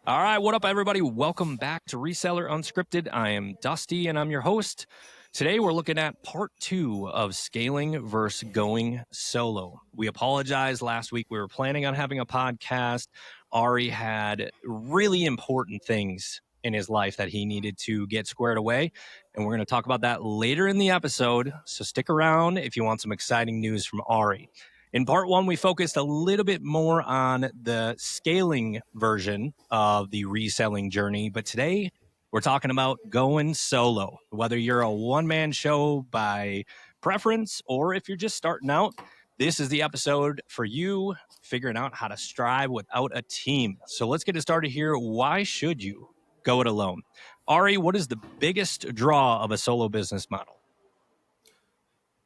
All right, what up, everybody? Welcome back to Reseller Unscripted. I am Dusty, and I'm your host. Today, we're looking at part 2 of scaling versus going solo. We apologize. Last week, we were planning on having a podcast. Ari had really important things in his life that he needed to get squared away, and we're going to talk about that later in the episode. So stick around if you want some exciting news from Ari. In part 1, we focused a little bit more on the scaling version of the reselling journey, but today we're talking about going solo. Whether you're a one-man show by preference or if you're just starting out, this is the episode for you, figuring out how to strive without a team. So let's get it started here. Why should you go it alone? Ari, what is the biggest draw of a solo business model?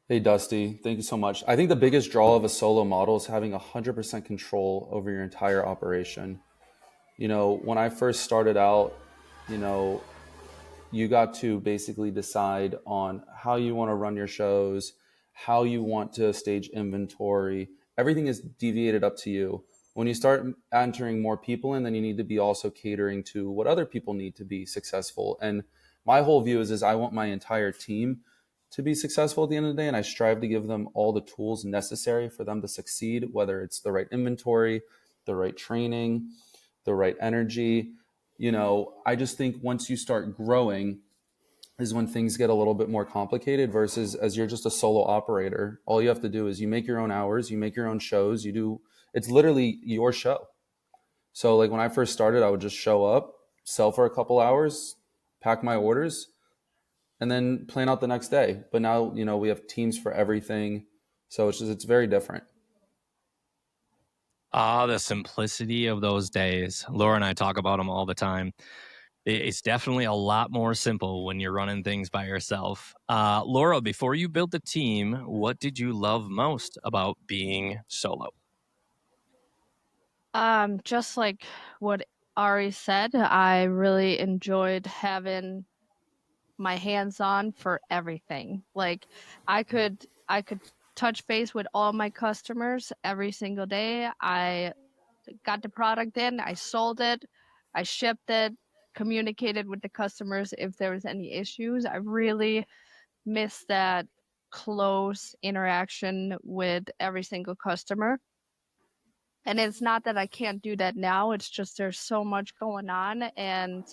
Hey, Dusty. Thank you so much. I think the biggest draw of a solo model is having 100% control over your entire operation. When I first started out, you know, you got to basically decide on how you want to run your shows, how you want to stage inventory. Everything is deviated up to you. When you start entering more people in, then you need to be also catering to what other people need to be successful. And my whole view is I want my entire team to be successful at the end of the day, and I strive to give them all the tools necessary for them to succeed, whether it's the right inventory, the right training, the right energy. I just think once you start growing is when things get a little bit more complicated versus as you're just a solo operator. All you have to do is you make your own hours, you make your own shows, it's literally your show. So like when I first started, I would just show up, sell for a couple hours, pack my orders, and then plan out the next day. But now, we have teams for everything. So it's very different. The simplicity of those days. Laura and I talk about them all the time. It's definitely a lot more simple when you're running things by yourself. Laura, before you built the team, what did you love most about being solo? Just like what Ari said, I really enjoyed having my hands on for everything. Like I could touch base with all my customers every single day. I got the product in, I sold it, I shipped it, communicated with the customers if there was any issues. I really miss that close interaction with every single customer. And it's not that I can't do that now, it's just there's so much going on, and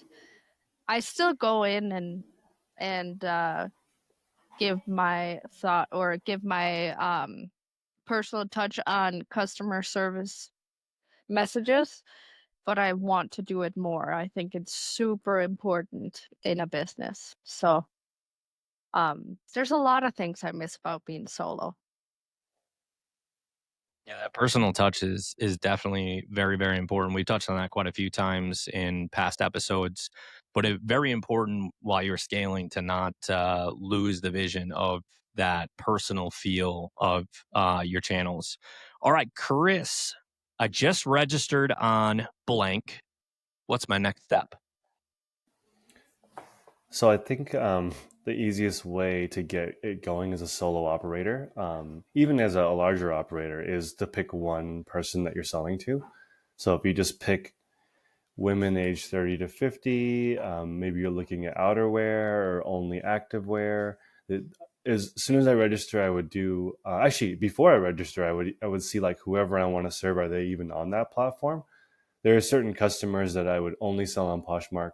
I still go in and give my thought or give my personal touch on customer service messages, but I want to do it more. I think it's super important in a business. So there's a lot of things I miss about being solo. Yeah, that personal touch is definitely very, very important. We touched on that quite a few times in past episodes, but it's very important while you're scaling to not lose the vision of that personal feel of your channels. All right, Chris, I just registered on blank. What's my next step? So I think the easiest way to get it going as a solo operator, even as a larger operator, is to pick one person that you're selling to. So if you just pick women aged 30 to 50, maybe you're looking at outerwear or only activewear. As soon as I register, I would do actually before I register, I would see like whoever I want to serve, are they even on that platform? There are certain customers that I would only sell on Poshmark.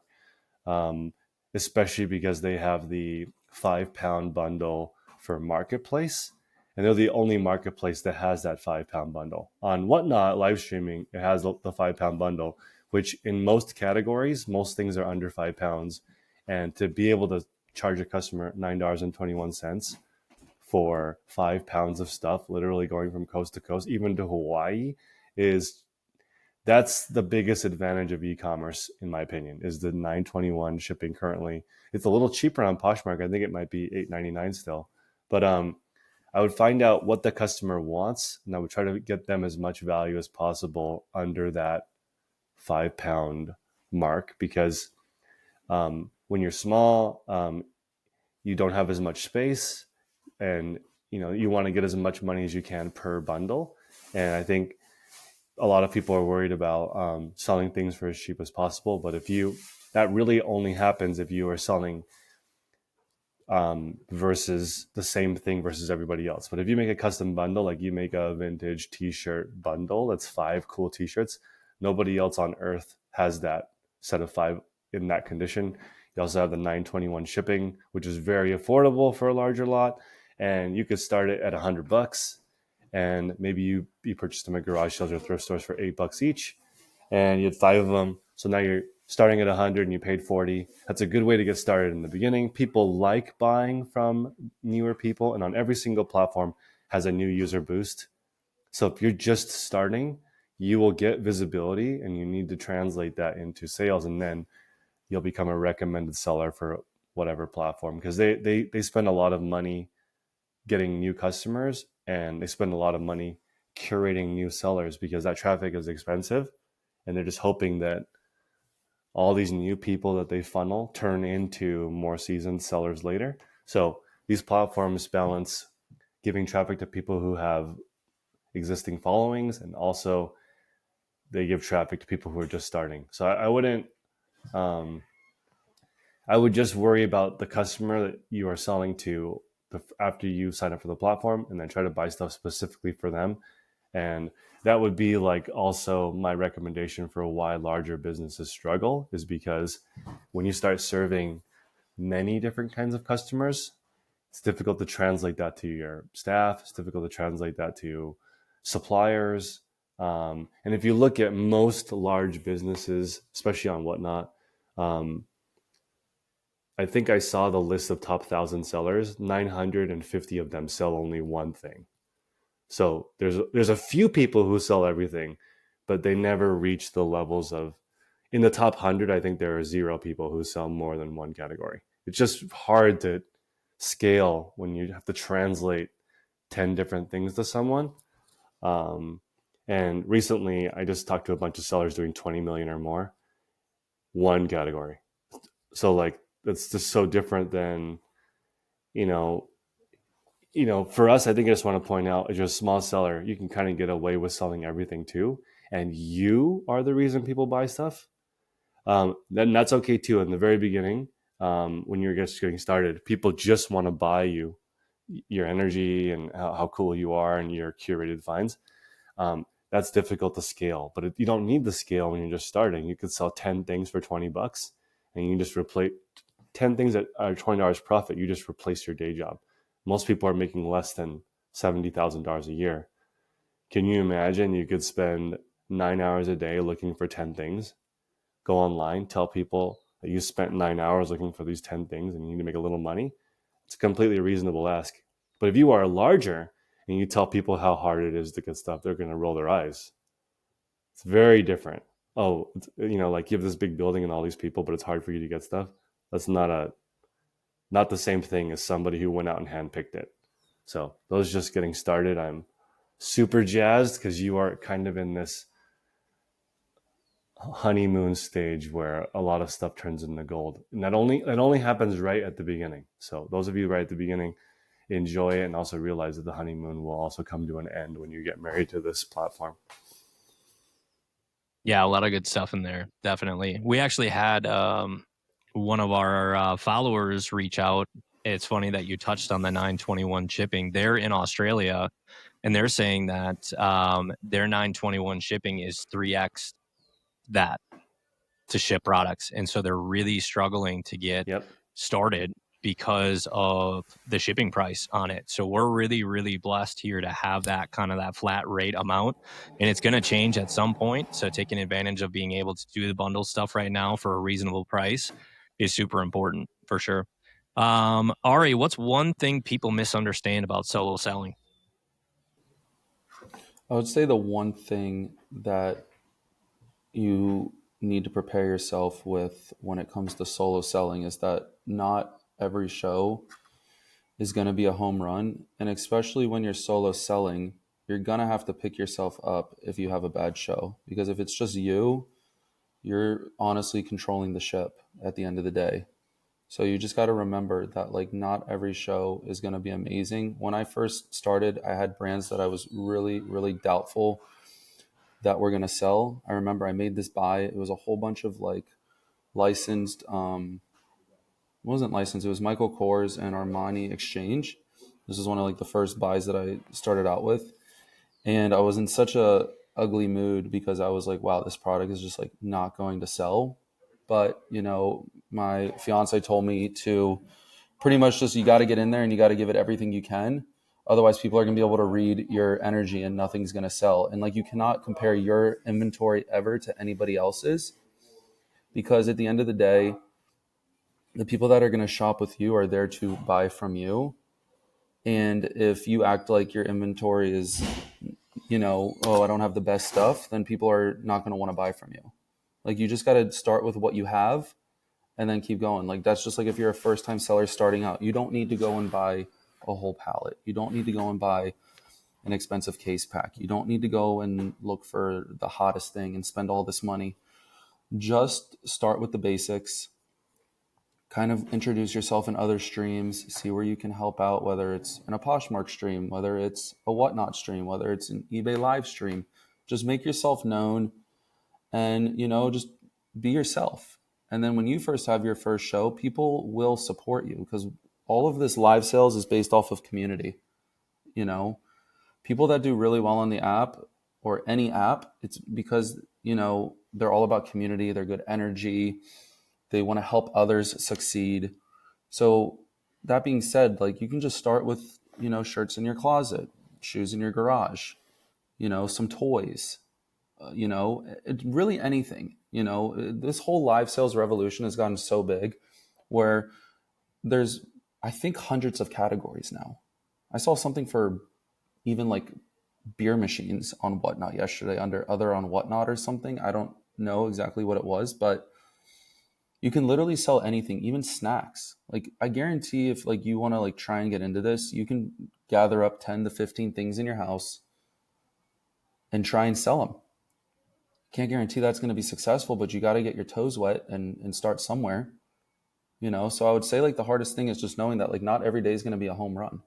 Especially because they have the 5 pound bundle for Marketplace. And they're the only marketplace that has that 5 pound bundle. On Whatnot, live streaming, it has the 5 pound bundle, which in most categories, most things are under 5 pounds. And to be able to charge a customer $9.21 for 5 pounds of stuff, literally going from coast to coast, even to Hawaii, that's the biggest advantage of e-commerce, in my opinion, is the $9.21 shipping currently. It's a little cheaper on Poshmark. I think it might be $8.99 still. But I would find out what the customer wants, and I would try to get them as much value as possible under that 5 pound mark. Because when you're small, you don't have as much space, and you want to get as much money as you can per bundle. And I think a lot of people are worried about selling things for as cheap as possible. But that really only happens if you are selling versus the same thing versus everybody else. But if you make a custom bundle, like you make a vintage t-shirt bundle, that's 5 cool t-shirts. Nobody else on earth has that set of 5 in that condition. You also have the 921 shipping, which is very affordable for a larger lot. And you could start it at $100. And maybe you purchased them at garage sales or thrift stores for $8 each. And you had 5 of them. So now you're starting at 100 and you paid 40. That's a good way to get started in the beginning. People like buying from newer people, and on every single platform has a new user boost. So if you're just starting, you will get visibility, and you need to translate that into sales, and then you'll become a recommended seller for whatever platform, because they spend a lot of money getting new customers, and they spend a lot of money curating new sellers because that traffic is expensive, and they're just hoping that all these new people that they funnel turn into more seasoned sellers later. So these platforms balance giving traffic to people who have existing followings, and also they give traffic to people who are just starting. So I wouldn't, I would just worry about the customer that you are selling to after you sign up for the platform, and then try to buy stuff specifically for them. And that would be like also my recommendation for why larger businesses struggle, is because when you start serving many different kinds of customers, it's difficult to translate that to your staff. It's difficult to translate that to suppliers. And if you look at most large businesses, especially on Whatnot, I think I saw the list of top 1,000 sellers. 950 of them sell only one thing. So there's a few people who sell everything, but they never reach the levels of, in the top 100, I think there are 0 people who sell more than one category. It's just hard to scale when you have to translate 10 different things to someone. And recently I just talked to a bunch of sellers doing 20 million or more, one category. So like, that's just so different than, you know, for us, I think I just want to point out, as you're a small seller, you can kind of get away with selling everything too. And you are the reason people buy stuff. Then that's okay too. In the very beginning, when you're just getting started, people just want to buy your energy and how cool you are and your curated finds. That's difficult to scale, but you don't need the scale when you're just starting. You could sell 10 things for $20, and you can just replace 10 things that are $20 profit. You just replace your day job. Most people are making less than $70,000 a year. Can you imagine you could spend 9 hours a day looking for 10 things, go online, tell people that you spent 9 hours looking for these 10 things and you need to make a little money? It's a completely reasonable ask. But if you are larger and you tell people how hard it is to get stuff, they're going to roll their eyes. It's very different. Oh, like you have this big building and all these people, but it's hard for you to get stuff. That's not the same thing as somebody who went out and handpicked it. So those just getting started, I'm super jazzed because you are kind of in this honeymoon stage where a lot of stuff turns into gold. And that only happens right at the beginning. So those of you right at the beginning, enjoy it, and also realize that the honeymoon will also come to an end when you get married to this platform. Yeah, a lot of good stuff in there. Definitely. We actually had one of our followers reach out. It's funny that you touched on the 921 shipping. They're in Australia, and they're saying that their 921 shipping is 3x that to ship products. And so they're really struggling to get started because of the shipping price on it. So we're really, really blessed here to have that kind of that flat rate amount, and it's going to change at some point. So taking advantage of being able to do the bundle stuff right now for a reasonable price is super important for sure. Ari, what's one thing people misunderstand about solo selling? I would say the one thing that you need to prepare yourself with when it comes to solo selling is that not every show is going to be a home run. And especially when you're solo selling, you're going to have to pick yourself up if you have a bad show. Because if it's just you're honestly controlling the ship at the end of the day. So you just got to remember that like not every show is going to be amazing. When I first started, I had brands that I was really, really doubtful that we're going to sell. I remember I made this buy. It was a whole bunch of like licensed, it wasn't licensed. It was Michael Kors and Armani Exchange. This was one of like the first buys that I started out with. And I was in such a ugly mood because I was like, wow, this product is just like not going to sell. But, you know, my fiance told me to pretty much just, you got to get in there and you got to give it everything you can. Otherwise, people are going to be able to read your energy and nothing's going to sell. And like, you cannot compare your inventory ever to anybody else's, because at the end of the day, the people that are going to shop with you are there to buy from you. And if you act like your inventory is, you know, oh, I don't have the best stuff, then people are not going to want to buy from you. Like, you just got to start with what you have and then keep going. Like, that's just like if you're a first time seller starting out, you don't need to go and buy a whole pallet. You don't need to go and buy an expensive case pack. You don't need to go and look for the hottest thing and spend all this money. Just start with the basics, kind of introduce yourself in other streams, see where you can help out, whether it's in a Poshmark stream, whether it's a Whatnot stream, whether it's an eBay live stream. Just make yourself known and, you know, just be yourself. And then when you first have your first show, people will support you, because all of this live sales is based off of community. You know, people that do really well on the app or any app, it's because, you know, they're all about community, they're good energy, they want to help others succeed. So that being said, like, you can just start with, you know, shirts in your closet, shoes in your garage, you know, some toys, you know, really anything. You know, this whole live sales revolution has gotten so big where there's, I think, hundreds of categories now. I saw something for even like beer machines on Whatnot yesterday, under other on Whatnot or something. I don't know exactly what it was, but you can literally sell anything, even snacks. Like, I guarantee if like you want to like try and get into this, you can gather up 10 to 15 things in your house and try and sell them. Can't guarantee that's going to be successful, but you got to get your toes wet and start somewhere, you know? So I would say like the hardest thing is just knowing that like not every day is going to be a home run.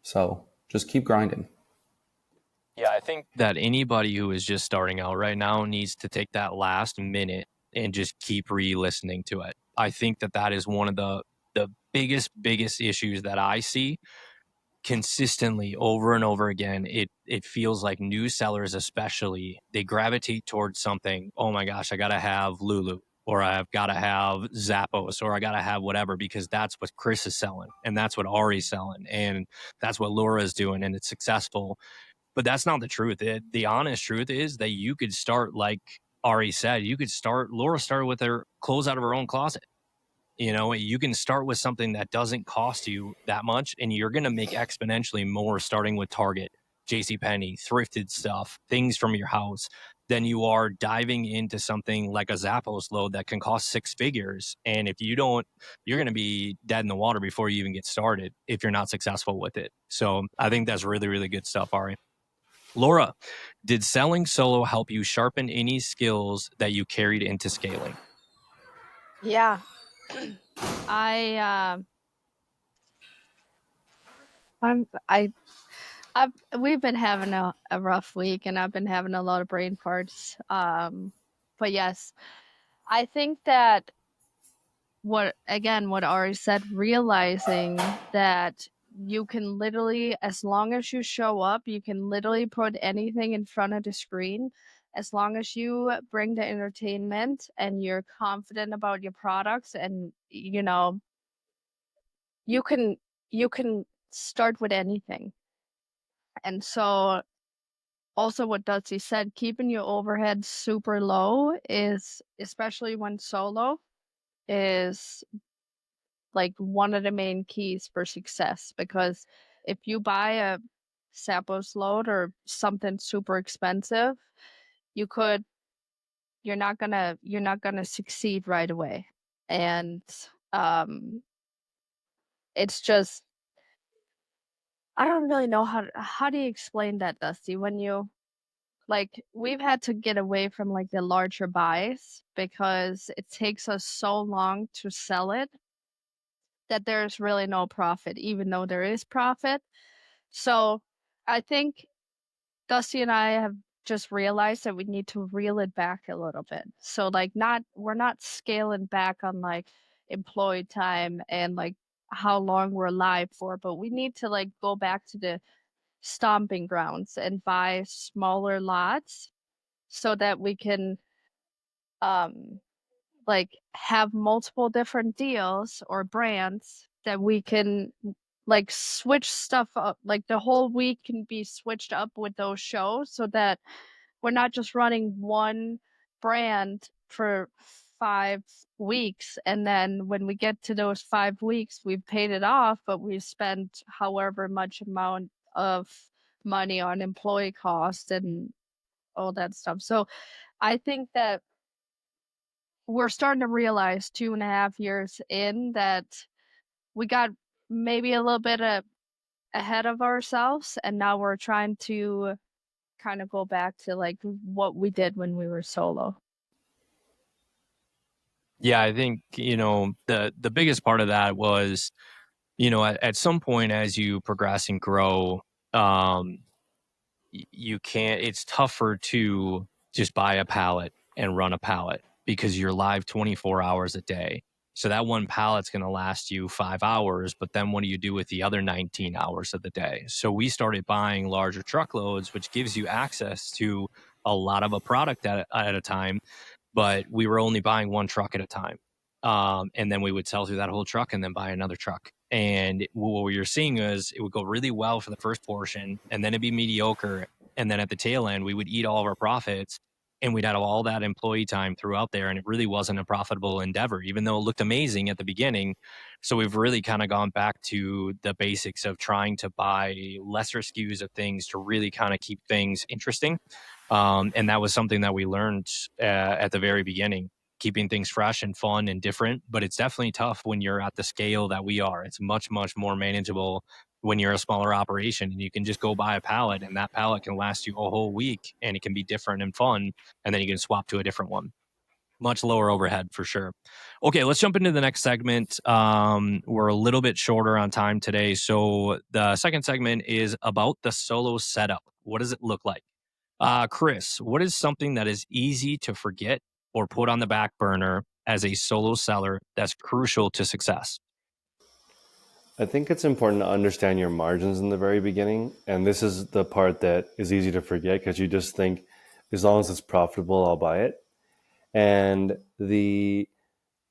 So just keep grinding. Yeah, I think that anybody who is just starting out right now needs to take that last minute and just keep re-listening to it. I think that that is one of the biggest issues that I see consistently over and over again. It feels like new sellers, especially, they gravitate towards something. Oh my gosh, I gotta have Lulu, or I've gotta have Zappos, or I gotta have whatever, because that's what Chris is selling, and that's what Ari's selling, and that's what Laura is doing, and it's successful. But that's not the truth. The honest truth is that you could start, like Ari said, you could start, Laura started with her clothes out of her own closet. You know, you can start with something that doesn't cost you that much, and you're going to make exponentially more starting with Target, JCPenney, thrifted stuff, things from your house, than you are diving into something like a Zappos load that can cost six figures. And if you don't, you're going to be dead in the water before you even get started if you're not successful with it. So I think that's really, really good stuff, Ari. Laura, did selling solo help you sharpen any skills that you carried into scaling? Yeah. We've been having a rough week, and I've been having a lot of brain farts. But yes, I think that what Ari said, realizing that you can literally, as long as you show up, you can literally put anything in front of the screen. As long as you bring the entertainment and you're confident about your products, and you know, you can start with anything. And so also what Dutzy said, keeping your overhead super low is, especially when solo, is like one of the main keys for success. Because if you buy a Zappos load or something super expensive, you could you're not gonna succeed right away. And it's just, I don't really know how do you explain that, Dusty, when you, like, we've had to get away from like the larger buys because it takes us so long to sell it that there's really no profit, even though there is profit. So I think Dusty and I have just realized that we need to reel it back a little bit. So like we're not scaling back on like employee time and like how long we're live for, but we need to like go back to the stomping grounds and buy smaller lots so that we can um like have multiple different deals or brands that we can like switch stuff up. Like the whole week can be switched up with those shows so that we're not just running one brand for 5 weeks and then when we get to those 5 weeks we've paid it off, but we've spent however much amount of money on employee costs and all that stuff. So I think that we're starting to realize 2.5 years in that we got maybe a little bit ahead of ourselves, and now we're trying to kind of go back to like what we did when we were solo. Yeah, I think, the biggest part of that was, at some point as you progress and grow, you can't, it's tougher to just buy a pallet and run a pallet because you're live 24 hours a day. So that one pallet's going to last you 5 hours, but then what do you do with the other 19 hours of the day? So we started buying larger truckloads, which gives you access to a lot of a product at a time, but we were only buying one truck at a time. And then we would sell through that whole truck and then buy another truck. And what we were seeing is it would go really well for the first portion and then it'd be mediocre. And then at the tail end, we would eat all of our profits and we'd have all that employee time throughout there. And it really wasn't a profitable endeavor, even though it looked amazing at the beginning. So we've really kind of gone back to the basics of trying to buy lesser SKUs of things to really kind of keep things interesting. And that was something that we learned at the very beginning, keeping things fresh and fun and different. But it's definitely tough when you're at the scale that we are. It's much, much more manageable when you're a smaller operation and you can just go buy a pallet and that pallet can last you a whole week and it can be different and fun. And then you can swap to a different one. Much lower overhead for sure. Okay, let's jump into the next segment. We're a little bit shorter on time today. So the second segment is about the solo setup. What does it look like? Chris, what is something that is easy to forget or put on the back burner as a solo seller that's crucial to success? I think it's important to understand your margins in the very beginning. And this is the part that is easy to forget because you just think, as long as it's profitable, I'll buy it. And the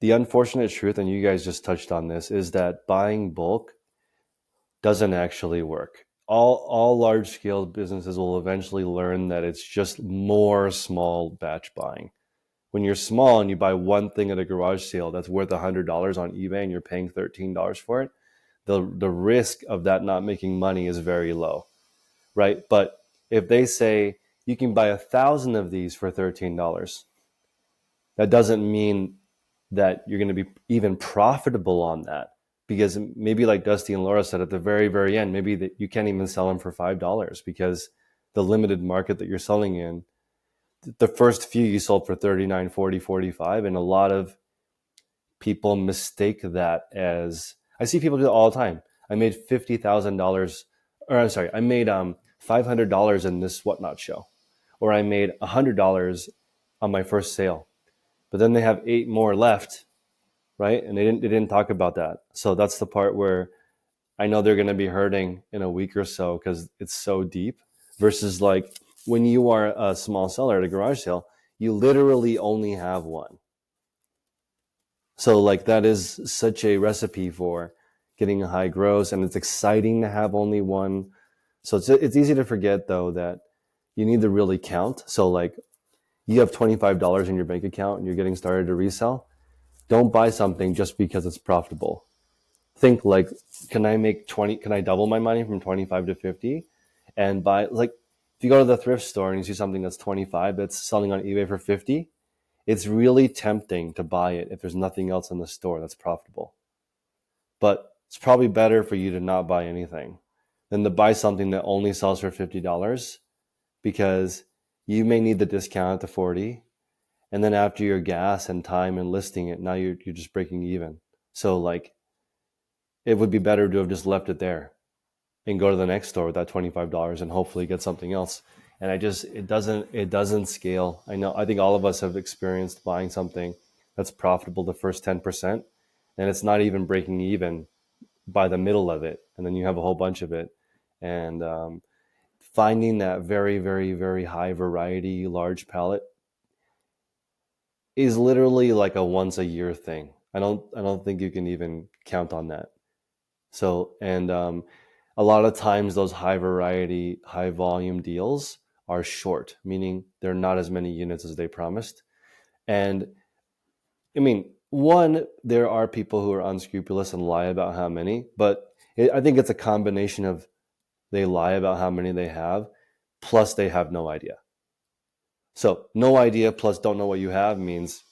unfortunate truth, and you guys just touched on this, is that buying bulk doesn't actually work. All large scale businesses will eventually learn that it's just more small batch buying. When you're small and you buy one thing at a garage sale that's worth $100 on eBay and you're paying $13 for it, the risk of that not making money is very low, right? But if they say you can buy 1,000 of these for $13, that doesn't mean that you're going to be even profitable on that, because maybe like Dusty and Laura said at the very, very end, maybe that you can't even sell them for $5 because the limited market that you're selling in, the first few you sold for 39, 40, 45, and a lot of people mistake that as, I see people do it all the time. I made $50,000, or I'm sorry, I made $500 in this whatnot show, or I made $100 on my first sale, but then they have 8 more left, right? And they didn't talk about that. So that's the part where I know they're going to be hurting in a week or so because it's so deep. Versus like when you are a small seller at a garage sale, you literally only have one. So like that is such a recipe for getting a high gross, and it's exciting to have only one. So it's easy to forget though that you need to really count. So like you have $25 in your bank account and you're getting started to resell. Don't buy something just because it's profitable. Think like, can I double my money from 25 to 50 and buy, like if you go to the thrift store and you see something that's 25 that's selling on eBay for 50, it's really tempting to buy it if there's nothing else in the store that's profitable. But it's probably better for you to not buy anything than to buy something that only sells for $50 because you may need the discount at the 40. And then after your gas and time and listing it, now you're just breaking even. So like it would be better to have just left it there and go to the next store with that $25 and hopefully get something else. and it doesn't scale. I think all of us have experienced buying something that's profitable the first 10%, and it's not even breaking even by the middle of it, and then you have a whole bunch of it. And finding that very, very, very high variety large pallet is literally like a once a year thing. I don't think you can even count on that. So, and a lot of times those high variety, high volume deals are short, meaning they're not as many units as they promised. And I mean, one, there are people who are unscrupulous and lie about how many, but I think it's a combination of they lie about how many they have, plus they have no idea. So no idea plus don't know what you have means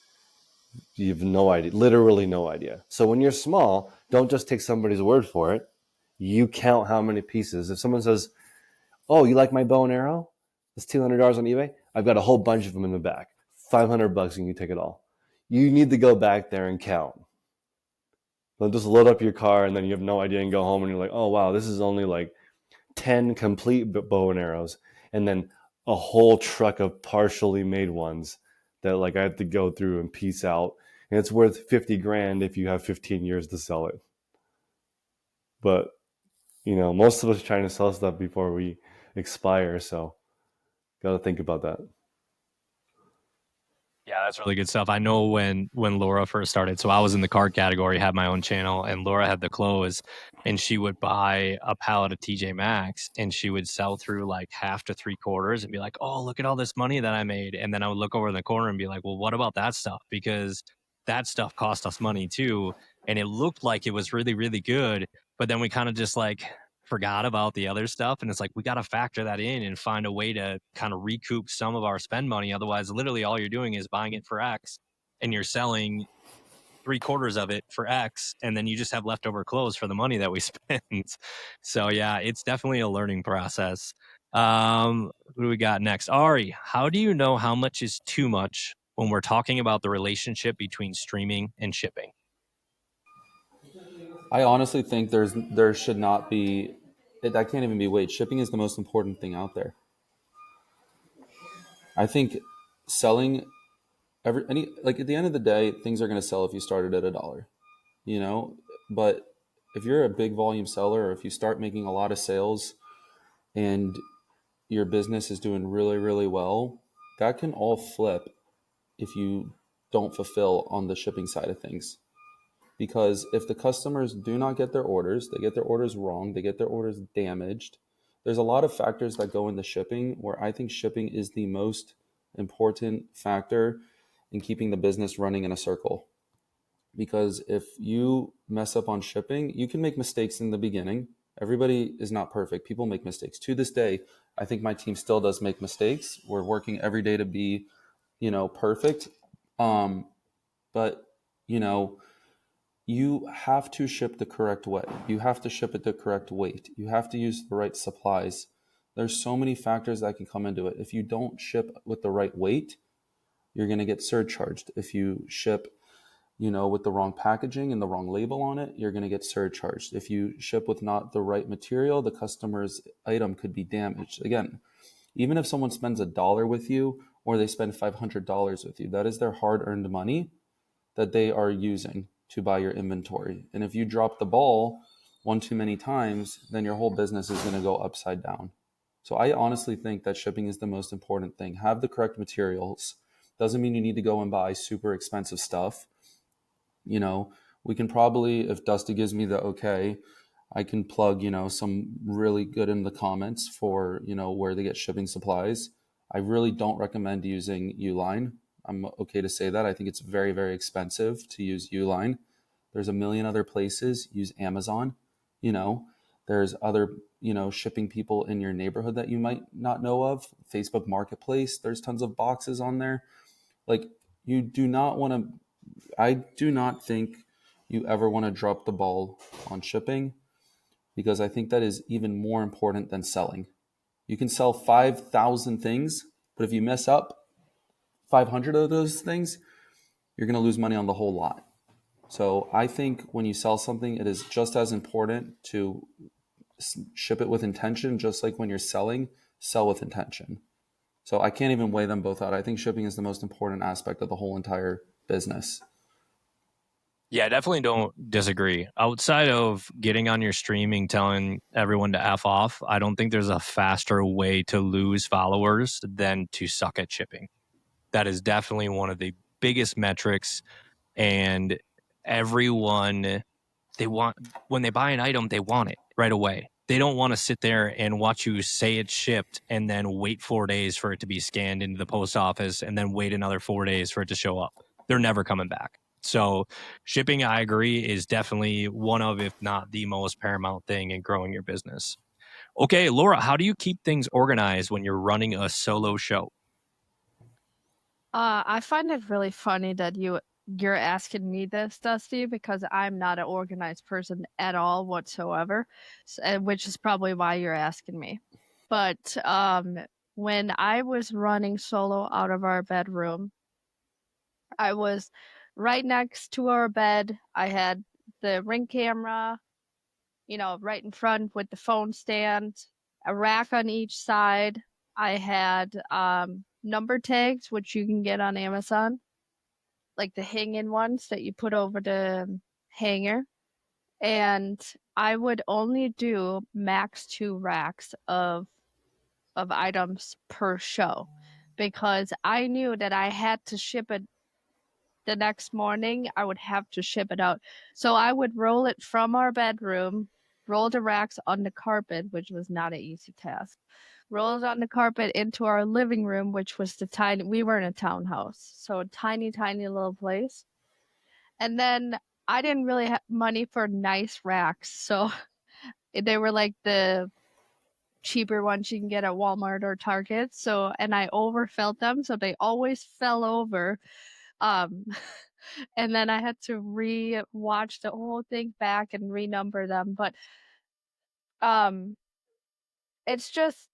you have no idea, literally no idea. So when you're small, don't just take somebody's word for it. You count how many pieces. If someone says, "Oh, you like my bow and arrow? It's $200 on eBay. I've got a whole bunch of them in the back. $500 and you take it all." You need to go back there and count. Don't just load up your car and then you have no idea and go home and you're like, "Oh wow, this is only like 10 complete bow and arrows," and then a whole truck of partially made ones that like I have to go through and piece out, and it's worth 50 grand if you have 15 years to sell it. But most of us are trying to sell stuff before we expire, so got to think about that. Yeah, that's really good stuff. I know when Laura first started, so I was in the card category, had my own channel, and Laura had the clothes, and she would buy a pallet of TJ Maxx, and she would sell through like half to three quarters and be like, "Oh, look at all this money that I made." And then I would look over in the corner and be like, "Well, what about that stuff? Because that stuff cost us money too." And it looked like it was really, really good, but then we kind of just like forgot about the other stuff. And it's like, we got to factor that in and find a way to kind of recoup some of our spend money. Otherwise, literally all you're doing is buying it for X and you're selling three quarters of it for X. And then you just have leftover clothes for the money that we spent. So yeah, it's definitely a learning process. Who do we got next? Ari, how do you know how much is too much when we're talking about the relationship between streaming and shipping? I honestly think there should not be. That can't even be weighed. Shipping is the most important thing out there. I think selling like at the end of the day, things are going to sell if you started at $1, you know. But if you're a big volume seller, or if you start making a lot of sales, and your business is doing really, really well, that can all flip if you don't fulfill on the shipping side of things. Because if the customers do not get their orders, they get their orders wrong, they get their orders damaged. There's a lot of factors that go into shipping, where I think shipping is the most important factor in keeping the business running in a circle. Because if you mess up on shipping, you can make mistakes in the beginning. Everybody is not perfect. People make mistakes. To this day, I think my team still does make mistakes. We're working every day to be, perfect. But, you know, you have to ship the correct way. You have to ship it the correct weight. You have to use the right supplies. There's so many factors that can come into it. If you don't ship with the right weight, you're going to get surcharged. If you ship, with the wrong packaging and the wrong label on it, you're going to get surcharged. If you ship with not the right material, the customer's item could be damaged. Again, even if someone spends $1 with you, or they spend $500 with you, that is their hard-earned money that they are using to buy your inventory. And if you drop the ball one too many times, then your whole business is going to go upside down. So I honestly think that shipping is the most important thing. Have the correct materials. Doesn't mean you need to go and buy super expensive stuff. We can probably, if Dusty gives me the okay, I can plug, some really good in the comments for, where they get shipping supplies. I really don't recommend using Uline. I'm okay to say that. I think it's very, very expensive to use Uline. There's a million other places. Use Amazon. There's other, shipping people in your neighborhood that you might not know of. Facebook Marketplace. There's tons of boxes on there. Like, you do not want to, I do not think you ever want to drop the ball on shipping, because I think that is even more important than selling. You can sell 5,000 things, but if you mess up 500 of those things, you're going to lose money on the whole lot. So I think when you sell something, it is just as important to ship it with intention, just like when you're selling, sell with intention. So I can't even weigh them both out. I think shipping is the most important aspect of the whole entire business. Yeah, I definitely don't disagree. Outside of getting on your streaming telling everyone to F off, I don't think there's a faster way to lose followers than to suck at shipping. That is definitely one of the biggest metrics. And everyone, when they buy an item, they want it right away. They don't want to sit there and watch you say it's shipped and then wait 4 days for it to be scanned into the post office and then wait another 4 days for it to show up. They're never coming back. So shipping, I agree, is definitely one of, if not the most paramount thing in growing your business. Okay, Laura, how do you keep things organized when you're running a solo show? I find it really funny that you're asking me this, Dusty, because I'm not an organized person at all whatsoever, which is probably why you're asking me. But when I was running solo out of our bedroom, I was right next to our bed. I had the Ring camera, right in front with the phone stand, a rack on each side. I had number tags, which you can get on Amazon, like the hanging ones that you put over the hanger. And I would only do max 2 racks of items per show because I knew that I had to ship it the next morning. I would have to ship it out. So I would roll it from our bedroom, roll the racks on the carpet, which was not an easy task. Roll it on the carpet into our living room, which was we were in a townhouse, so a tiny, tiny little place. And then I didn't really have money for nice racks, so they were like the cheaper ones you can get at Walmart or Target. So, and I overfilled them, so they always fell over. Um, and then I had to re-watch the whole thing back and renumber them. But um, it's just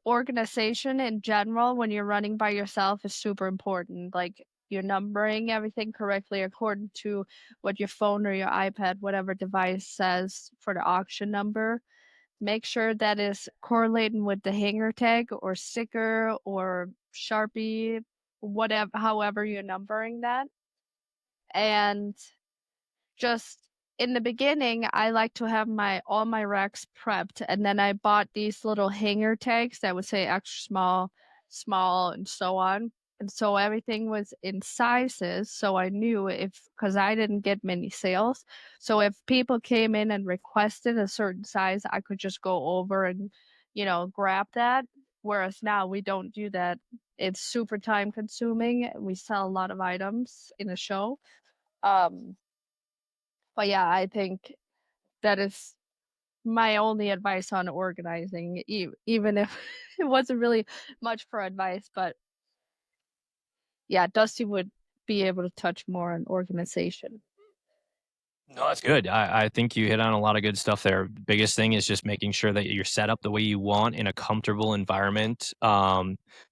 organization in general when you're running by yourself is super important. Like you're numbering everything correctly according to what your phone or your iPad, whatever device says for the auction number. Make sure that is correlating with the hanger tag or sticker or Sharpie, whatever, however you're numbering that. And just in the beginning, I like to have all my racks prepped, and then I bought these little hanger tags that would say extra small, small, and so on. And so everything was in sizes, so I knew because I didn't get many sales. So if people came in and requested a certain size, I could just go over and, grab that. Whereas now we don't do that. It's super time consuming. We sell a lot of items in a show. Um, but yeah, I think that is my only advice on organizing, even if it wasn't really much for advice. But yeah, Dusty would be able to touch more on organization. No, that's good. I think you hit on a lot of good stuff there. Biggest thing is just making sure that you're set up the way you want in a comfortable environment.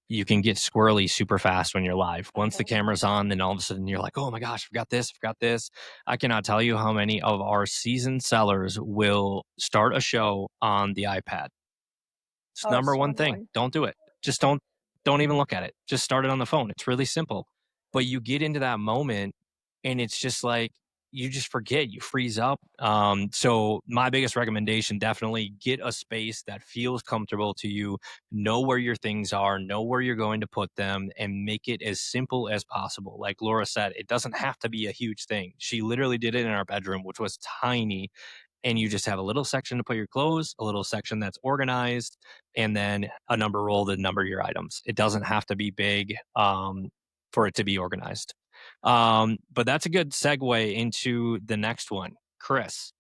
You can get squirrely super fast when you're live. Once the camera's on, then all of a sudden you're like, oh my gosh, I've got this, I've got this. I cannot tell you how many of our seasoned sellers will start a show on the iPad. It's Oh, number so one thing. annoying. Don't do it. Just don't even look at it. Just start it on the phone. It's really simple. But you get into that moment and it's just like you just forget, you freeze up. So my biggest recommendation, definitely get a space that feels comfortable to you, know where your things are, know where you're going to put them, and make it as simple as possible. Like Laura said, it doesn't have to be a huge thing. She literally did it in our bedroom, which was tiny, and you just have a little section to put your clothes, a little section that's organized, and then a number roll to number your items. It doesn't have to be big for it to be organized. But that's a good segue into the next one. Chris,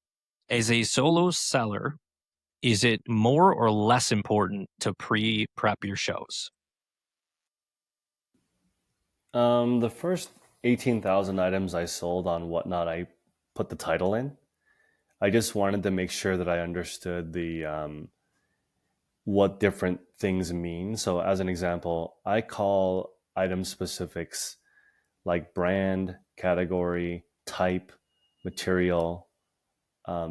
as a solo seller, is it more or less important to pre-prep your shows? The first 18,000 items I sold on Whatnot, I put the title in. I just wanted to make sure that I understood the what different things mean. So as an example, I call item specifics like brand, category, type, material.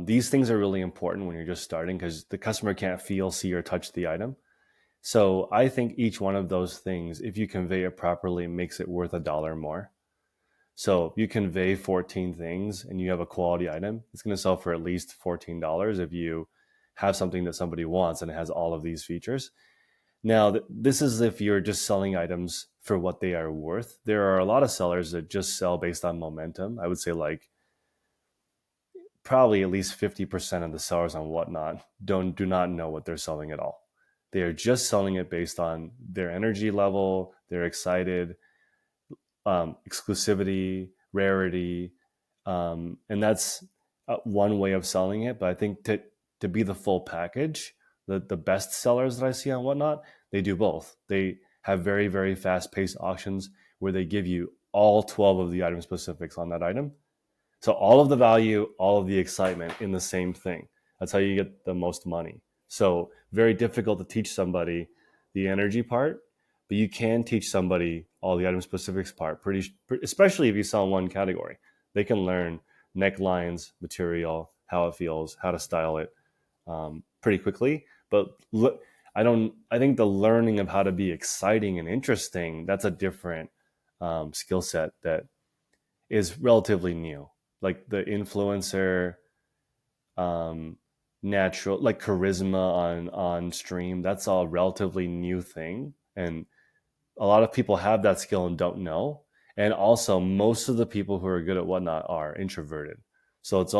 These things are really important when you're just starting because the customer can't feel, see, or touch the item. So I think each one of those things, if you convey it properly, makes it worth $1 more. So if you convey 14 things and you have a quality item, it's going to sell for at least $14 if you have something that somebody wants and it has all of these features. Now, this is if you're just selling items for what they are worth. There are a lot of sellers that just sell based on momentum. I would say like probably at least 50% of the sellers on Whatnot do not know what they're selling at all. They are just selling it based on their energy level, they're excited, exclusivity, rarity, and that's one way of selling it. But I think to be the full package, the best sellers that I see on Whatnot, they do both. They have very, very fast paced auctions where they give you all 12 of the item specifics on that item. So all of the value, all of the excitement in the same thing. That's how you get the most money. So very difficult to teach somebody the energy part, but you can teach somebody all the item specifics part, especially if you sell one category. They can learn necklines, material, how it feels, how to style it pretty quickly. But I think the learning of how to be exciting and interesting, that's a different skill set that is relatively new. Like the influencer, natural, like charisma on stream, that's all relatively new thing. And a lot of people have that skill and don't know. And also most of the people who are good at Whatnot are introverted. So it's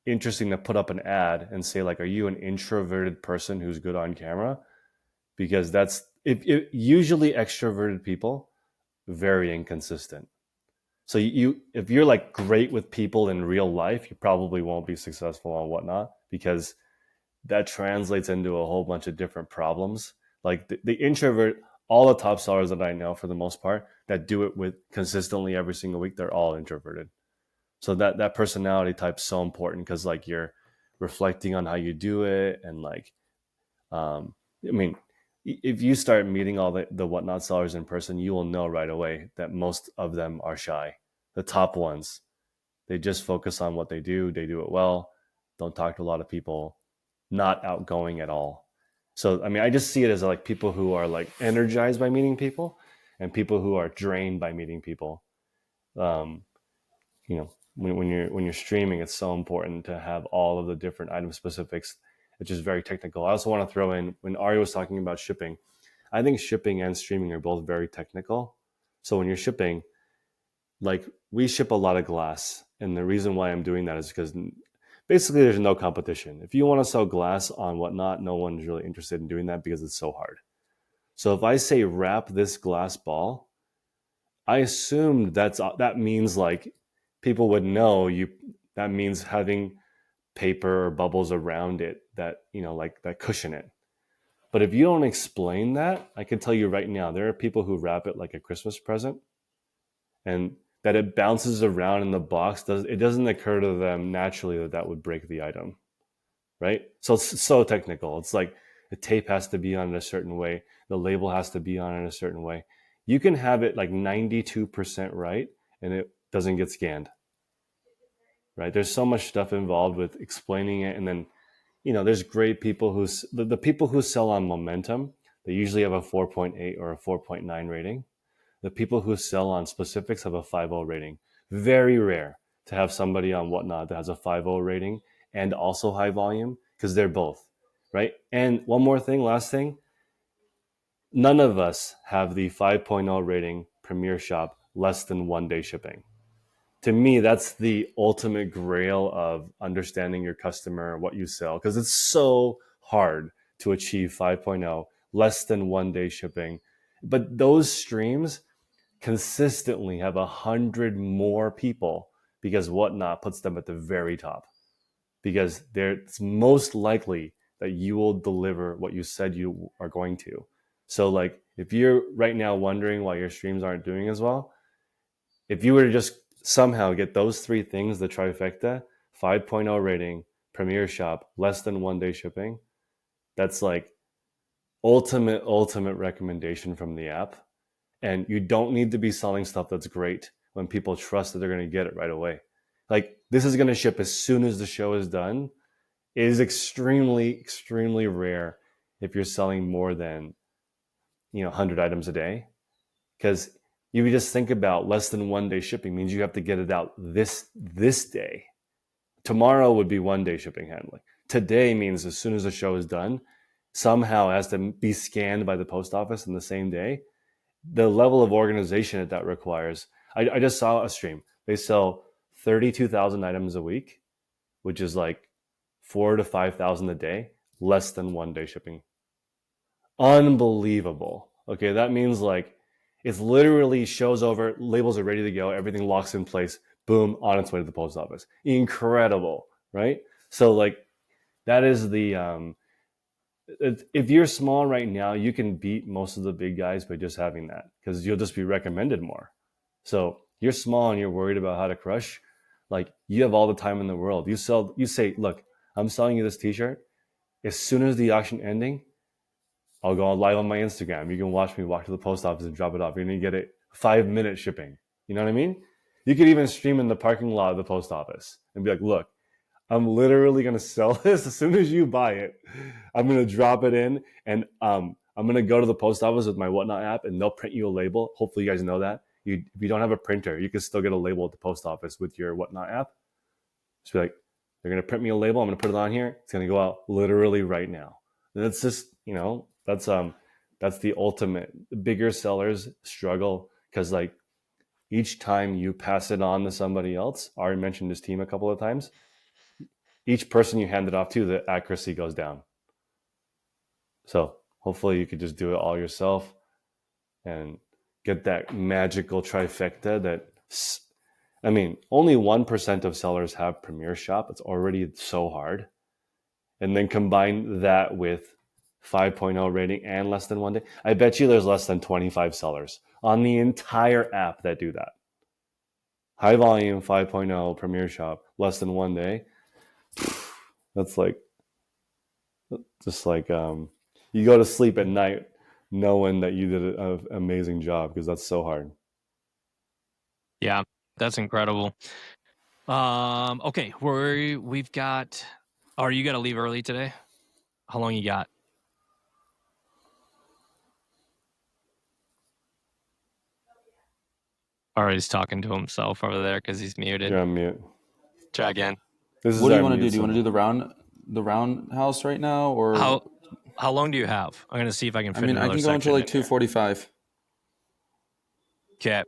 interesting to put up an ad and say like, are you an introverted person who's good on camera? Because that's if usually extroverted people, very inconsistent. So if you're like great with people in real life, you probably won't be successful on Whatnot because that translates into a whole bunch of different problems. Like the introvert, all the top sellers that I know for the most part that do it with consistently every single week, they're all introverted. So that personality type's so important because like you're reflecting on how you do it and like, I mean, if you start meeting all the Whatnot sellers in person, you will know right away that most of them are shy. The top ones, they just focus on what they do it well, don't talk to a lot of people, not outgoing at all. So, I mean, I just see it as like people who are like energized by meeting people and people who are drained by meeting people. You know, when you're streaming, it's so important to have all of the different item specifics. It's just very technical. I also want to throw in when Ari was talking about shipping. I think shipping and streaming are both very technical. So when you're shipping, like we ship a lot of glass, and the reason why I'm doing that is because basically there's no competition. If you want to sell glass on Whatnot, no one's really interested in doing that because it's so hard. So if I say wrap this glass ball, I assumed that means like people would know you. That means having paper or bubbles around it that, you know, like that cushion it. But if you don't explain that, I can tell you right now, there are people who wrap it like a Christmas present and that it bounces around in the box. It doesn't occur to them naturally that would break the item, right? So it's so technical. It's like the tape has to be on it a certain way. The label has to be on it a certain way. You can have it like 92% right and it doesn't get scanned, right? There's so much stuff involved with explaining it. And then, you know, there's great people the people who sell on momentum, they usually have a 4.8 or a 4.9 rating. The people who sell on specifics have a 5.0 rating. Very rare to have somebody on Whatnot that has a 5.0 rating and also high volume because they're both, right? And one more thing, last thing, none of us have the 5.0 rating Premier Shop less than 1 day shipping. To me, that's the ultimate grail of understanding your customer, what you sell, because it's so hard to achieve 5.0, less than 1 day shipping. But those streams consistently have 100 more people because Whatnot puts them at the very top. Because it's most likely that you will deliver what you said you are going to. So like if you're right now wondering why your streams aren't doing as well, if you were to just somehow get those three things, the trifecta, 5.0 rating, Premier Shop, less than 1 day shipping, that's like ultimate recommendation from the app. And you don't need to be selling stuff that's great when people trust that they're going to get it right away. Like this is going to ship as soon as the show is done. It is extremely, extremely rare if you're selling more than 100 items a day, because you just think about less than 1 day shipping means you have to get it out this day. Tomorrow would be 1 day shipping handling. Today means as soon as the show is done, somehow it has to be scanned by the post office in the same day. The level of organization that requires. I just saw a stream. They sell 32,000 items a week, which is like 4,000 to 5,000 a day, less than 1 day shipping. Unbelievable. Okay, that means like it's literally shows over, labels are ready to go, everything locks in place, boom, on its way to the post office. Incredible, right? So like that is the if you're small right now, you can beat most of the big guys by just having that, because you'll just be recommended more. So you're small and you're worried about how to crush, like you have all the time in the world. You say, look, I'm selling you this t-shirt. As soon as the auction ending, I'll go live on my Instagram. You can watch me walk to the post office and drop it off. You're going to get it 5-minute shipping. You know what I mean? You could even stream in the parking lot of the post office and be like, look, I'm literally going to sell this as soon as you buy it. I'm going to drop it in, and I'm going to go to the post office with my Whatnot app, and they'll print you a label. Hopefully you guys know that. If you don't have a printer, you can still get a label at the post office with your Whatnot app. Just be like, they're going to print me a label. I'm going to put it on here. It's going to go out literally right now. And it's just, that's the ultimate. Bigger sellers struggle because like each time you pass it on to somebody else, Ari mentioned his team a couple of times, each person you hand it off to, the accuracy goes down. So hopefully you could just do it all yourself and get that magical trifecta that, I mean, only 1% of sellers have Premier Shop. It's already so hard. And then combine that with 5.0 rating and less than 1 day. I bet you there's less than 25 sellers on the entire app that do that. High volume 5.0 Premier Shop, less than 1 day. That's like, just like you go to sleep at night knowing that you did an amazing job, because that's so hard. Yeah, that's incredible. Okay, we've got. Are you got to leave early today? How long you got? Ari's talking to himself over there because he's muted. You're on mute. Try again. What do you want to do? Do you want to do the roundhouse right now, or how long do you have? I'm gonna see if I can fit. I mean, I can go until like 2:45. Okay.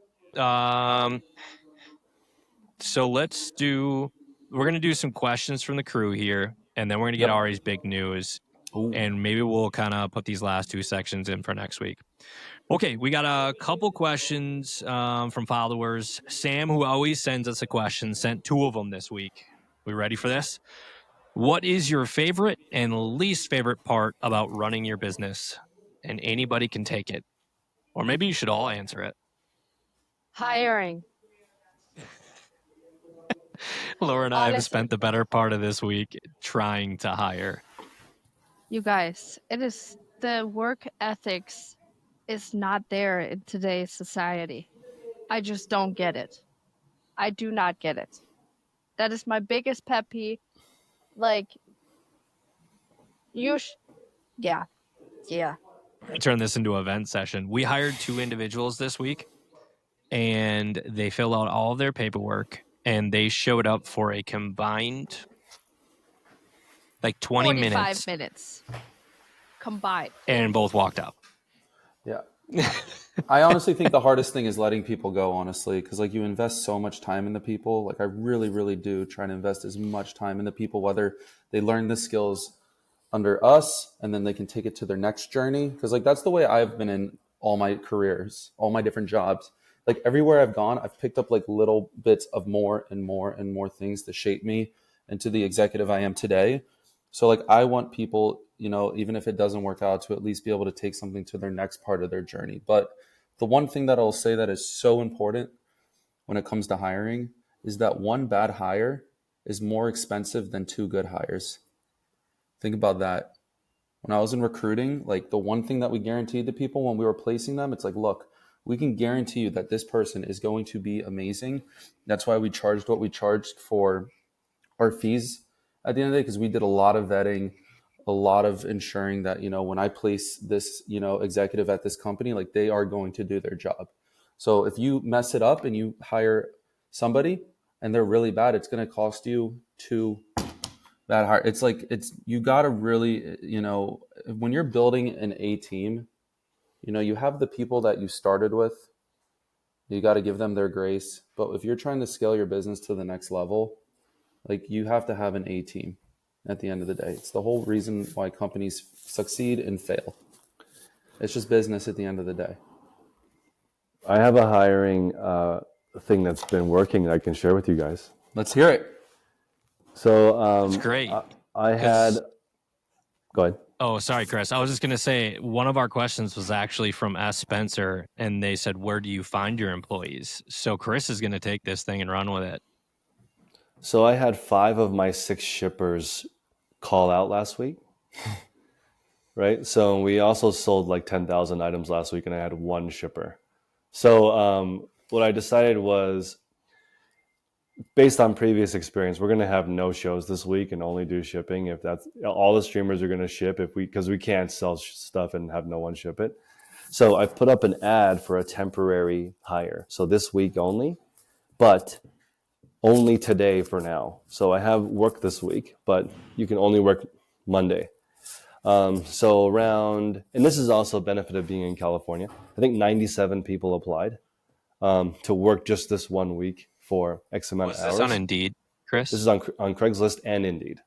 So we're gonna do some questions from the crew here, and then we're gonna get Ari's big news. Ooh. And maybe we'll kind of put these last two sections in for next week. Okay, we got a couple questions from followers. Sam, who always sends us a question, sent 2 of them this week. We ready for this? What is your favorite and least favorite part about running your business? And anybody can take it. Or maybe you should all answer it. Hiring. Laura and I have spent the better part of this week trying to hire. You guys, the work ethics is not there in today's society. I just don't get it. I do not get it. That is my biggest pet peeve. Like, yeah. Turn this into an event session. We hired 2 individuals this week, and they filled out all of their paperwork, and they showed up for a combined like 20 45 minutes combined, and both walked out. Yeah. I honestly think the hardest thing is letting people go, honestly, because like you invest so much time in the people. Like I really, really do try to invest as much time in the people, whether they learn the skills under us and then they can take it to their next journey. Because like that's the way I've been in all my careers, all my different jobs. Like everywhere I've gone, I've picked up like little bits of more and more and more things to shape me into the executive I am today. So like I want people, even if it doesn't work out, to at least be able to take something to their next part of their journey. But the one thing that I'll say that is so important when it comes to hiring is that 1 bad hire is more expensive than 2 good hires. Think about that. When I was in recruiting, like the one thing that we guaranteed to people when we were placing them, it's like, look, we can guarantee you that this person is going to be amazing. That's why we charged what we charged for our fees at the end of the day, because we did a lot of vetting, a lot of ensuring that, when I place this, executive at this company, like they are going to do their job. So if you mess it up and you hire somebody and they're really bad, it's going to cost you two bad hire. It's like, you got to really, when you're building an A team, you have the people that you started with, you got to give them their grace. But if you're trying to scale your business to the next level, like you have to have an A team at the end of the day. It's the whole reason why companies succeed and fail. It's just business at the end of the day. I have a hiring thing that's been working that I can share with you guys. Let's hear it. So It's great. I had. Go ahead. Oh, sorry, Chris. I was just going to say one of our questions was actually from S. Spencer, and they said, where do you find your employees? So Chris is going to take this thing and run with it. So I had 5 of my 6 shippers call out last week. Right. So we also sold like 10,000 items last week, and I had 1 shipper. So what I decided was, based on previous experience, we're going to have no shows this week and only do shipping. If that's all the streamers are going to ship, because we can't sell stuff and have no one ship it. So I put up an ad for a temporary hire. So this week only, but only today for now. So I have work this week, but you can only work Monday. So around, and this is also a benefit of being in California, I think 97 people applied to work just this 1 week for X amount of hours. Was this on Indeed, Chris? This is on Craigslist and Indeed.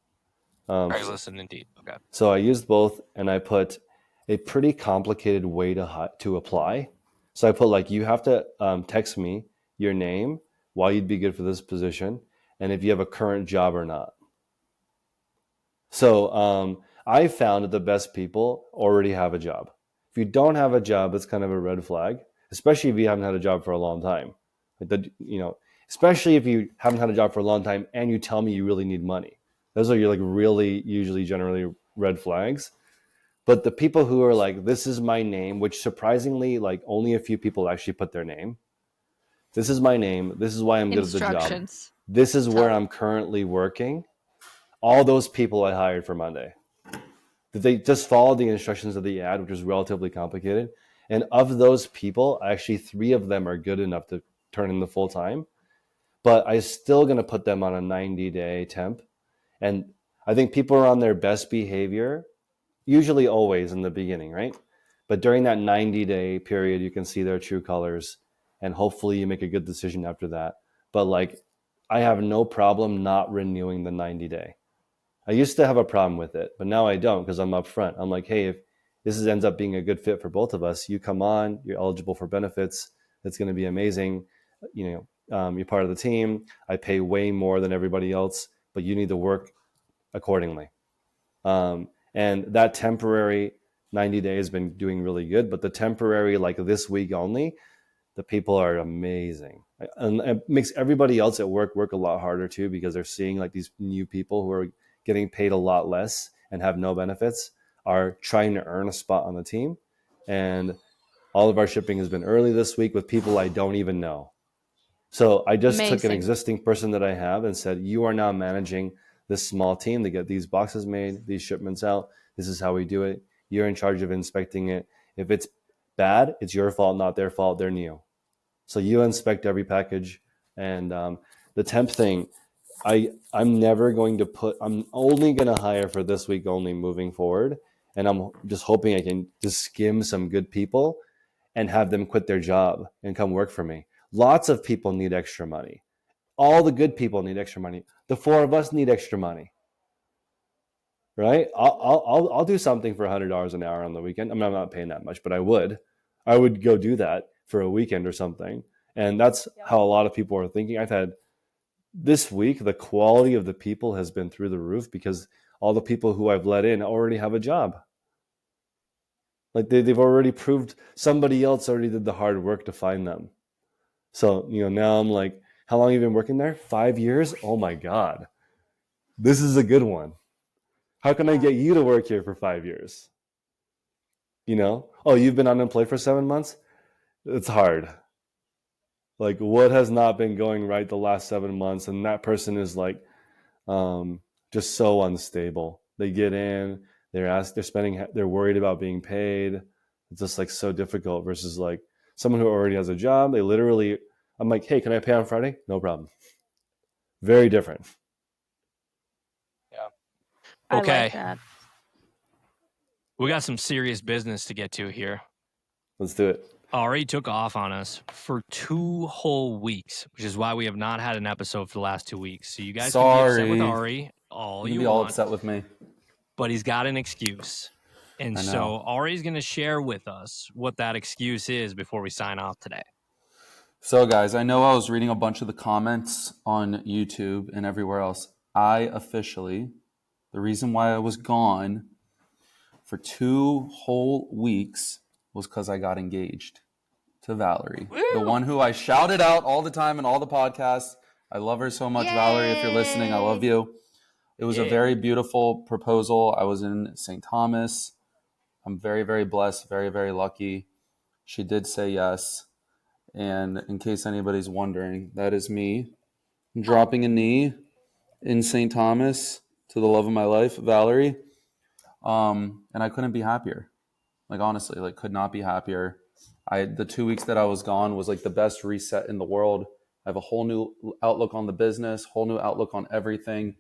Craigslist and Indeed. Okay. So I used both, and I put a pretty complicated way to apply. So I put like, you have to text me your name, why you'd be good for this position, and if you have a current job or not. So I found that the best people already have a job. If you don't have a job, it's kind of a red flag, especially if you haven't had a job for a long time. Especially if you haven't had a job for a long time and you tell me you really need money. Those are your like really usually generally red flags. But the people who are like, this is my name, which surprisingly, like only a few people actually put their name. This is my name. This is why I'm good at the job. This is where I'm currently working. All those people I hired for Monday. They just followed the instructions of the ad, which was relatively complicated. And of those people, actually 3 of them are good enough to turn into full time. But I'm still going to put them on a 90-day temp. And I think people are on their best behavior, usually always in the beginning, right? But during that 90-day period, you can see their true colors, and hopefully you make a good decision after that. But like, I have no problem not renewing the 90-day. I used to have a problem with it, but now I don't, because I'm upfront. I'm like, hey, if this ends up being a good fit for both of us, you come on, you're eligible for benefits. It's going to be amazing. You're part of the team. I pay way more than everybody else, but you need to work accordingly. And that temporary 90 days has been doing really good, but the temporary, like this week only, the people are amazing. And it makes everybody else at work a lot harder too, because they're seeing like these new people who are getting paid a lot less and have no benefits are trying to earn a spot on the team. And all of our shipping has been early this week with people I don't even know. So I just took an existing person that I have and said, you are now managing this small team to get these boxes made, these shipments out. This is how we do it. You're in charge of inspecting it. If it's bad, it's your fault, not their fault. They're new. So you inspect every package. And the temp thing, I'm never going to I'm only going to hire for this week only moving forward. And I'm just hoping I can just skim some good people and have them quit their job and come work for me. Lots of people need extra money. All the good people need extra money. The 4 of us need extra money, right? I'll do something for $100 an hour on the weekend. I mean, I'm not paying that much, but I would go do that for a weekend or something. And that's how a lot of people are thinking. I've had this week, the quality of the people has been through the roof because all the people who I've let in already have a job. Like they've already proved somebody else already did the hard work to find them. So, now I'm like, how long have you been working there? 5 years? Oh my God. This is a good one. How can I get you to work here for 5 years? Oh, you've been unemployed for 7 months? It's hard. Like, what has not been going right the last 7 months? And that person is like just so unstable. They get in, they're worried about being paid. It's just like so difficult versus like someone who already has a job. I'm like, hey, can I pay on Friday? No problem. Very different. Yeah. I Okay. like that. We got some serious business to get to here. Let's do it. Ari took off on us for 2 whole weeks, which is why we have not had an episode for the last 2 weeks. So you guys can be upset with Ari all You you can be want, all upset with me. but he's got an excuse. And I know. so Ari's going to share with us what that excuse is before we sign off today. So, guys, I know I was reading a bunch of the comments on YouTube and everywhere else. The reason why I was gone for 2 whole weeks was because I got engaged to Valerie, the one who I shouted out all the time in all the podcasts. I love her so much. Yay! Valerie, if you're listening, I love you. It was a very beautiful proposal. I was in St. Thomas. I'm very, very blessed, very, very lucky. She did say yes. And in case anybody's wondering, that is me dropping a knee in St. Thomas to the love of my life, Valerie. And I couldn't be happier. Like, honestly, like, could not be happier. The 2 weeks that I was gone was like the best reset in the world. I have a whole new outlook on the business, whole new outlook on everything.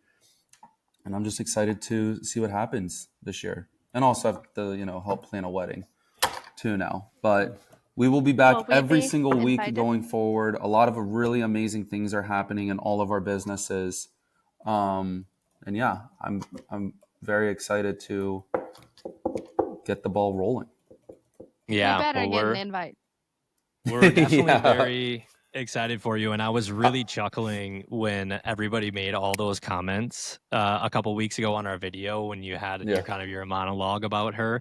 And I'm just excited to see what happens this year. And also I have to, help plan a wedding too now. But we will be back every single week going forward. A lot of really amazing things are happening in all of our businesses. And yeah, I'm very excited to get the ball rolling. Yeah, we better get an invite. We're definitely very excited for you. And I was really chuckling when everybody made all those comments a couple weeks ago on our video when you had your monologue about her.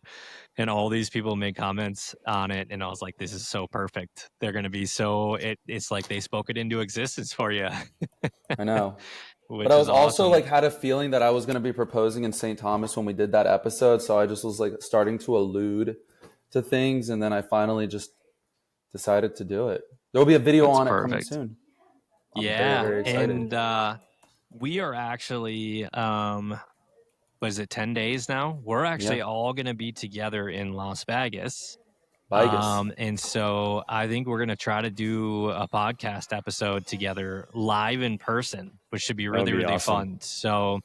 And all these people made comments on it. And I was like, this is so perfect. They're going to be it's like they spoke it into existence for you. I know. But I was also like had a feeling that I was going to be proposing in St. Thomas when we did that episode. So I just was like starting to allude to things. And then I finally just decided to do it. There'll be a video on it coming soon. I'm very, very excited. And we are actually, was it 10 days now? We're actually all going to be together in Las Vegas. And so I think we're going to try to do a podcast episode together live in person, which should be really, really fun. So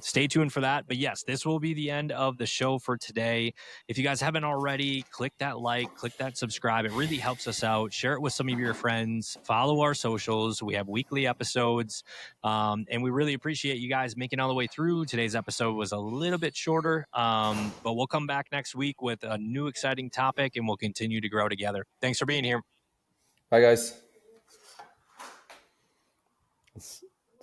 stay tuned for that. But yes, this will be the end of the show for today. If you guys haven't already, click that like, click that subscribe. It really helps us out. Share it with some of your friends. Follow our socials. We have weekly episodes. And we really appreciate you guys making all the way through. Today's episode was a little bit shorter, but we'll come back next week with a new exciting topic, and we'll continue to grow together. Thanks for being here. Bye, guys.